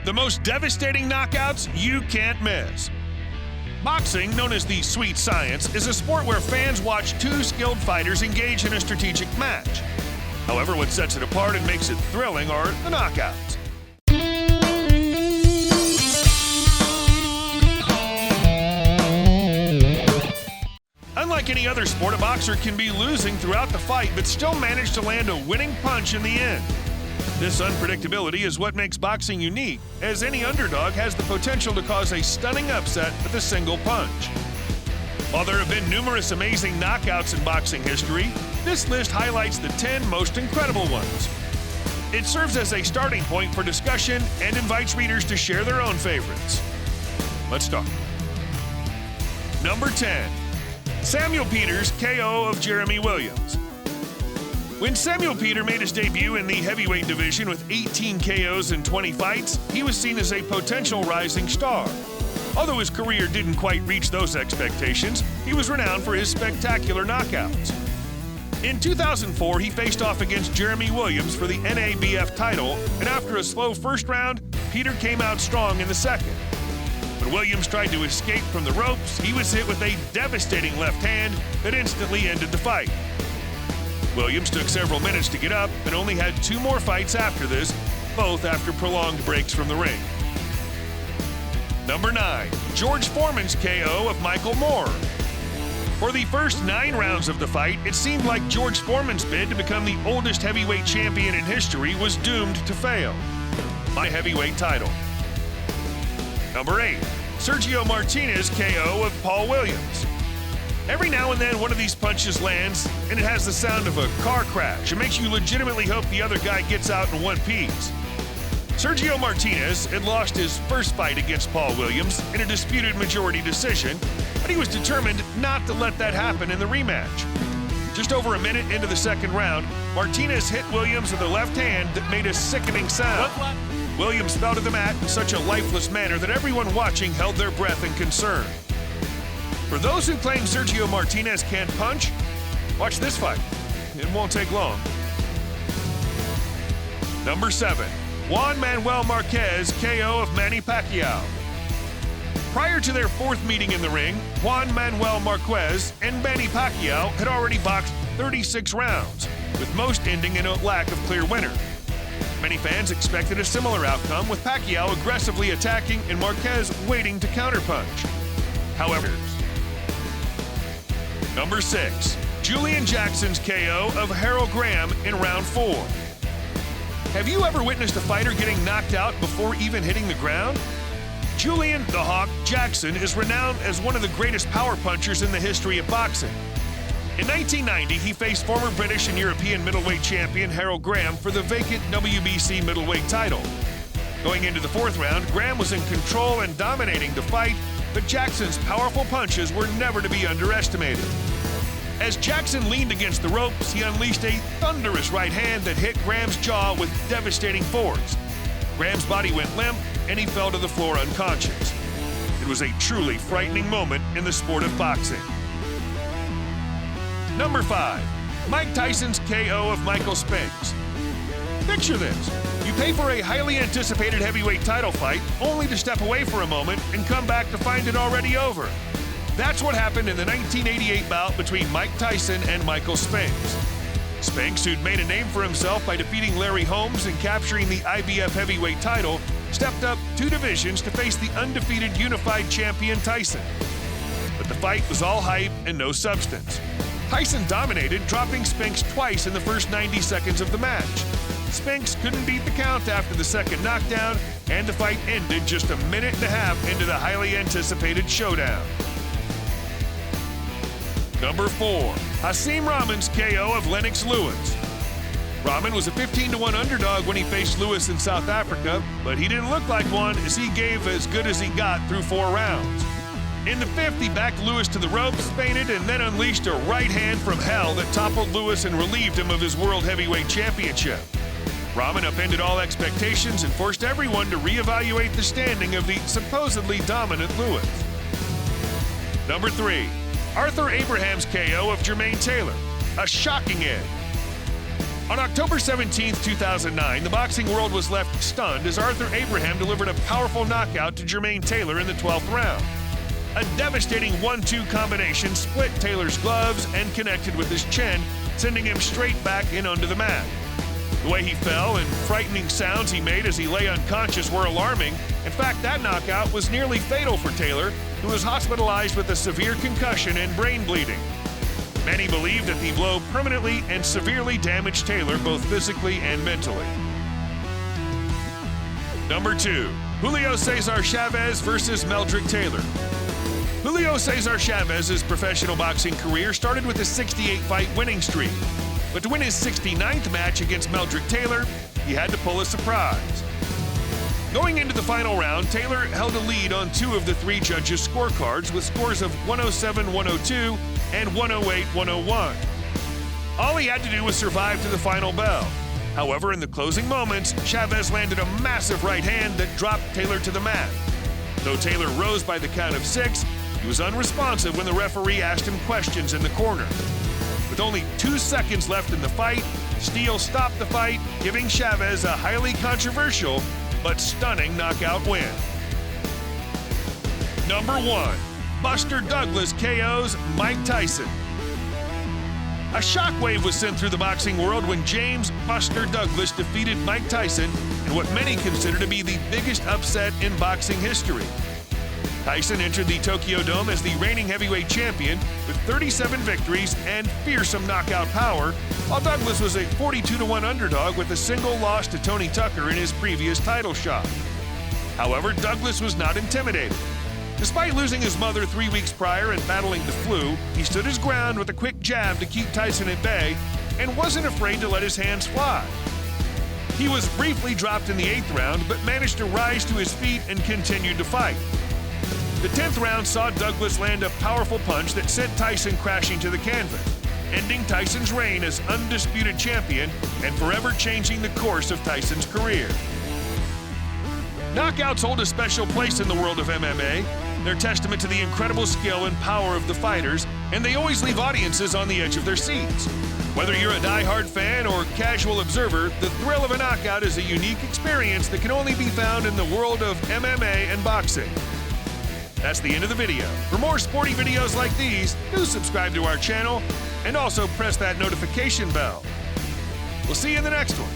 the most devastating knockouts you can't miss. Boxing, known as the sweet science, is a sport where fans watch two skilled fighters engage in a strategic match. However, what sets it apart and makes it thrilling are the knockouts. Unlike any other sport, a boxer can be losing throughout the fight but still manage to land a winning punch in the end. This unpredictability is what makes boxing unique, as any underdog has the potential to cause a stunning upset with a single punch. While there have been numerous amazing knockouts in boxing history, this list highlights the 10 most incredible ones. It serves as a starting point for discussion and invites readers to share their own favorites. Let's start. Number 10. Samuel Peters' KO of Jeremy Williams. When Samuel Peter made his debut in the heavyweight division with 18 KOs in 20 fights, he was seen as a potential rising star. Although his career didn't quite reach those expectations, he was renowned for his spectacular knockouts. In 2004, he faced off against Jeremy Williams for the NABF title, and after a slow first round, Peter came out strong in the second. When Williams tried to escape from the ropes, he was hit with a devastating left hand that instantly ended the fight. Williams took several minutes to get up and only had 2 more fights after this, both after prolonged breaks from the ring. Number 9. George Foreman's KO of Michael Moore. For the first 9 rounds of the fight, it seemed like George Foreman's bid to become the oldest heavyweight champion in history was doomed to fail. My heavyweight title. Number 8. Sergio Martinez KO of Paul Williams. Every now and then one of these punches lands, and it has the sound of a car crash. It makes you legitimately hope the other guy gets out in one piece. Sergio Martinez had lost his first fight against Paul Williams in a disputed majority decision, but he was determined not to let that happen in the rematch. Just over a minute into the second round, Martinez hit Williams with a left hand that made a sickening sound. Williams fell to the mat in such a lifeless manner that everyone watching held their breath in concern. For those who claim Sergio Martinez can't punch, watch this fight. It won't take long. Number 7. Juan Manuel Marquez KO of Manny Pacquiao. Prior to their 4th meeting in the ring, Juan Manuel Marquez and Manny Pacquiao had already boxed 36 rounds, with most ending in a lack of clear winner. Many fans expected a similar outcome, with Pacquiao aggressively attacking and Marquez waiting to counterpunch. However, Number 6. Julian Jackson's KO of Harold Graham in round 4. Have you ever witnessed a fighter getting knocked out before even hitting the ground? Julian the Hawk Jackson is renowned as one of the greatest power punchers in the history of boxing. In 1990, he faced former British and European middleweight champion Harold Graham for the vacant WBC middleweight title. Going into the 4th round, Graham was in control and dominating the fight, but Jackson's powerful punches were never to be underestimated. As Jackson leaned against the ropes, he unleashed a thunderous right hand that hit Graham's jaw with devastating force. Graham's body went limp, and he fell to the floor unconscious. It was a truly frightening moment in the sport of boxing. Number 5. Mike Tyson's KO of Michael Spinks. Picture this. You pay for a highly anticipated heavyweight title fight, only to step away for a moment and come back to find it already over. That's what happened in the 1988 bout between Mike Tyson and Michael Spinks. Spinks, who'd made a name for himself by defeating Larry Holmes and capturing the IBF heavyweight title, stepped up 2 divisions to face the undefeated unified champion Tyson. But the fight was all hype and no substance. Tyson dominated, dropping Spinks twice in the first 90 seconds of the match. Spinks couldn't beat the count after the second knockdown, and the fight ended just a minute and a half into the highly anticipated showdown. Number 4. Hashim Rahman's KO of Lennox Lewis. Rahman was a 15-1 underdog when he faced Lewis in South Africa, but he didn't look like one as he gave as good as he got through 4 rounds. In the 5th, he backed Lewis to the ropes, feinted, and then unleashed a right hand from hell that toppled Lewis and relieved him of his World Heavyweight Championship. Rahman upended all expectations and forced everyone to reevaluate the standing of the supposedly dominant Lewis. Number 3. Arthur Abraham's KO of Jermaine Taylor. A shocking end. On October 17, 2009, the boxing world was left stunned as Arthur Abraham delivered a powerful knockout to Jermaine Taylor in the 12th round. A devastating 1-2 combination split Taylor's gloves and connected with his chin, sending him straight back in onto the mat. The way he fell and frightening sounds he made as he lay unconscious were alarming. In fact, that knockout was nearly fatal for Taylor, who was hospitalized with a severe concussion and brain bleeding. Many believe that the blow permanently and severely damaged Taylor both physically and mentally. Number 2. Julio Cesar Chavez versus Meldrick Taylor. Julio Cesar Chavez's professional boxing career started with a 68-fight winning streak. But to win his 69th match against Meldrick Taylor, he had to pull a surprise. Going into the final round, Taylor held a lead on 2 of the 3 judges' scorecards with scores of 107-102 and 108-101. All he had to do was survive to the final bell. However, in the closing moments, Chavez landed a massive right hand that dropped Taylor to the mat. Though Taylor rose by the count of 6, he was unresponsive when the referee asked him questions in the corner. With only 2 seconds left in the fight, Steele stopped the fight, giving Chavez a highly controversial but stunning knockout win. Number 1. Buster Douglas KOs Mike Tyson. A shockwave was sent through the boxing world when James Buster Douglas defeated Mike Tyson in what many consider to be the biggest upset in boxing history. Tyson entered the Tokyo Dome as the reigning heavyweight champion with 37 victories and fearsome knockout power, while Douglas was a 42-1 underdog with a single loss to Tony Tucker in his previous title shot. However, Douglas was not intimidated. Despite losing his mother 3 weeks prior and battling the flu, he stood his ground with a quick jab to keep Tyson at bay and wasn't afraid to let his hands fly. He was briefly dropped in the 8th round, but managed to rise to his feet and continued to fight. The 10th round saw Douglas land a powerful punch that sent Tyson crashing to the canvas, ending Tyson's reign as undisputed champion and forever changing the course of Tyson's career. Knockouts hold a special place in the world of MMA. They're testament to the incredible skill and power of the fighters, and they always leave audiences on the edge of their seats. Whether you're a die-hard fan or casual observer, the thrill of a knockout is a unique experience that can only be found in the world of MMA and boxing. That's the end of the video. For more sporty videos like these, do subscribe to our channel and also press that notification bell. We'll see you in the next one.